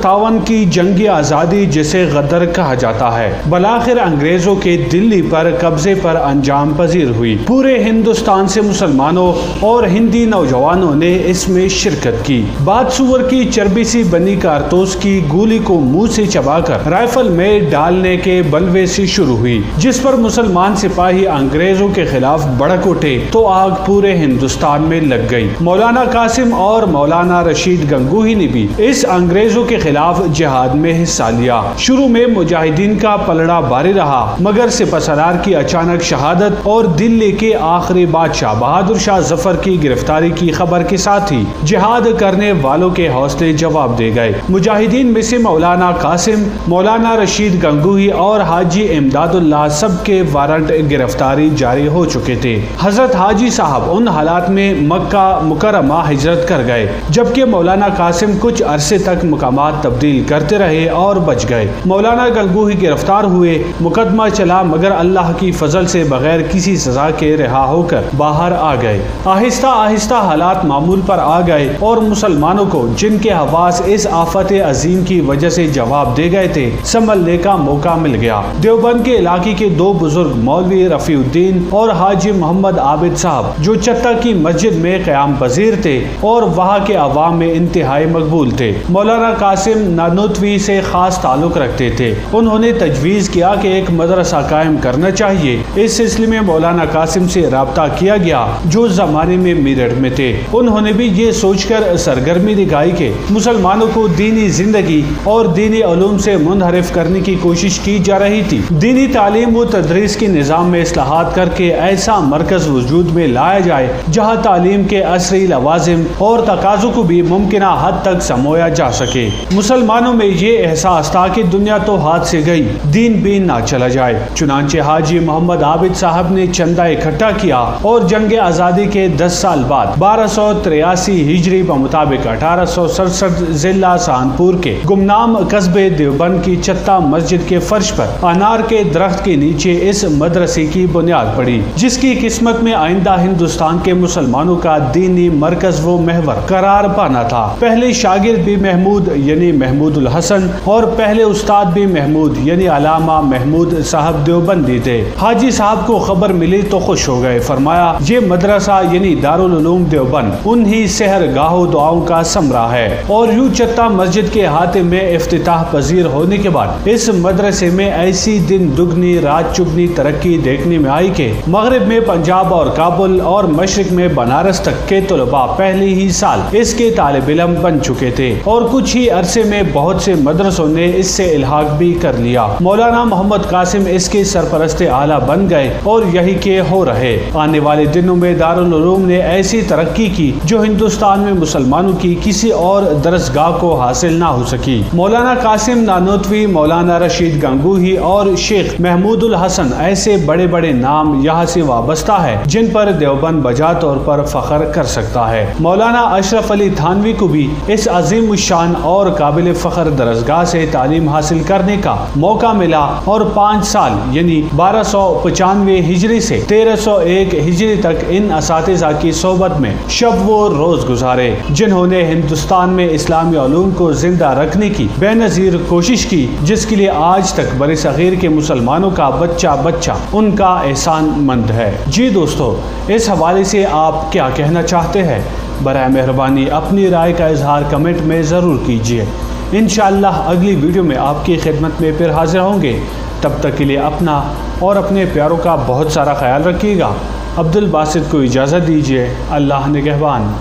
1957 کی جنگ آزادی جسے غدر کہا جاتا ہے بالآخر انگریزوں کے دلی پر قبضے پر انجام پذیر ہوئی۔ پورے ہندوستان سے مسلمانوں اور ہندی نوجوانوں نے اس میں شرکت کی۔ بات سور کی چربی سی بنی کارتوس کی گولی کو منہ سے چبا کر رائفل میں ڈالنے کے بلوے سے شروع ہوئی، جس پر مسلمان سپاہی انگریزوں کے خلاف بڑک اٹھے تو آگ پورے ہندوستان میں لگ گئی۔ مولانا قاسم اور مولانا رشید گنگوہی نے بھی اس انگریزوں کے خلاف جہاد میں حصہ لیا۔ شروع میں مجاہدین کا پلڑا بھاری رہا، مگر سپہ سالار کی اچانک شہادت اور دلی کے آخری بادشاہ بہادر شاہ ظفر کی گرفتاری کی خبر کے ساتھ ہی جہاد کرنے والوں کے حوصلے جواب دے گئے۔ مجاہدین میں سے مولانا قاسم، مولانا رشید گنگوہی اور حاجی امداد اللہ سب کے وارنٹ گرفتاری جاری ہو چکے تھے۔ حضرت حاجی صاحب ان حالات میں مکہ مکرمہ ہجرت کر گئے، جبکہ مولانا قاسم کچھ عرصے تک مقامات تبدیل کرتے رہے اور بچ گئے۔ مولانا گنگوہی گرفتار ہوئے، مقدمہ چلا، مگر اللہ کی فضل سے بغیر کسی سزا کے رہا ہو کر باہر آ گئے۔ آہستہ آہستہ حالات معمول پر آ گئے اور مسلمانوں کو جن کے حواس اس آفت عظیم کی وجہ سے جواب دے گئے تھے سنبھلنے کا موقع مل گیا۔ دیوبند کے علاقے کے دو بزرگ مولوی رفیع الدین اور حاجی محمد عابد صاحب جو چتہ کی مسجد میں قیام پذیر تھے اور وہاں کے عوام میں انتہائی مقبول تھے، مولانا قاسم نانوتوی سے خاص تعلق رکھتے تھے۔ انہوں نے تجویز کیا کہ ایک مدرسہ قائم کرنا چاہیے۔ اس سلسلے میں مولانا قاسم سے رابطہ کیا گیا جو اس زمانے میں میرٹھ میں تھے۔ انہوں نے بھی یہ سوچ کر سرگرمی دکھائی کہ مسلمانوں کو دینی زندگی اور دینی علوم سے منحرف کرنے کی کوشش کی جا رہی تھی۔ دینی تعلیم و تدریس کے نظام میں اصلاحات کر کے ایسا مرکز وجود میں لایا جائے جہاں تعلیم کے عصری لوازم اور تقاضوں کو بھی ممکنہ حد تک سمویا جا سکے۔ مسلمانوں میں یہ احساس تھا کہ دنیا تو ہاتھ سے گئی، دین بھی نہ چلا جائے۔ چنانچہ حاجی محمد عابد صاحب نے چندہ اکٹھا کیا اور جنگ آزادی کے 10 سال بعد 1283 ہجری بمطابق 1867 ضلع سہارنپور کے گمنام قصبے دیوبند کی چتہ مسجد کے فرش پر انار کے درخت کے نیچے اس مدرسے کی بنیاد پڑی، جس کی قسمت میں آئندہ ہندوستان کے مسلمانوں کا دینی مرکز و محور قرار پانا تھا۔ پہلے شاگرد بھی محمود یعنی محمود الحسن اور پہلے استاد بھی محمود یعنی علامہ محمود صاحب دیوبندی تھے۔ حاجی صاحب کو خبر ملی تو خوش ہو گئے، فرمایا یہ مدرسہ یعنی دارالعلوم دیوبند انہی سحر گاہو دعاؤں کا ثمرہ ہے۔ اور یوں چتہ مسجد کے احاطے میں افتتاح پذیر ہونے کے بعد اس مدرسے میں ایسی دن دگنی رات چگنی ترقی دیکھنے میں آئی کہ مغرب میں پنجاب اور کابل اور مشرق میں بنارس تک کے طلباء پہلے ہی سال اس کے طالب علم بن چکے تھے اور کچھ ہی عرصے میں بہت سے مدرسوں نے اس سے الحاق بھی کر لیا۔ مولانا محمد قاسم اس کے سرپرست اعلیٰ بن گئے اور یہی کے ہو رہے۔ آنے والے دنوں میں دارالعلوم نے ایسی ترقی کی جو ہندوستان میں مسلمانوں کی کسی اور درسگاہ کو حاصل نہ ہو سکی۔ مولانا قاسم نانوتوی، مولانا رشید گنگوہی اور شیخ محمود الحسن ایسے بڑے بڑے نام یہاں سے وابستہ ہے جن پر دیوبند بجا طور پر فخر کر سکتا ہے۔ مولانا اشرف علی تھانوی کو بھی اس عظیم الشان اور قابل فخر درسگاہ سے تعلیم حاصل کرنے کا موقع ملا اور 5 سال یعنی 1295 ہجری سے 1301 ہجری تک ان اساتذہ کی صحبت میں شب و روز گزارے، جنہوں نے ہندوستان میں اسلامی علوم کو زندہ رکھنے کی بے نظیر کوشش کی، جس کے لیے آج تک بر صغیر کے مسلمانوں کا بچہ بچہ ان کا احسان مند ہے۔ جی دوستو، اس حوالے سے آپ کیا کہنا چاہتے ہیں؟ برائے مہربانی اپنی رائے کا اظہار کمنٹ میں ضرور کیجیے۔ انشاءاللہ اگلی ویڈیو میں آپ کی خدمت میں پھر حاضر ہوں گے۔ تب تک کے لیے اپنا اور اپنے پیاروں کا بہت سارا خیال رکھیے گا۔ عبد الباسط کو اجازت دیجیے۔ اللہ نگہبان۔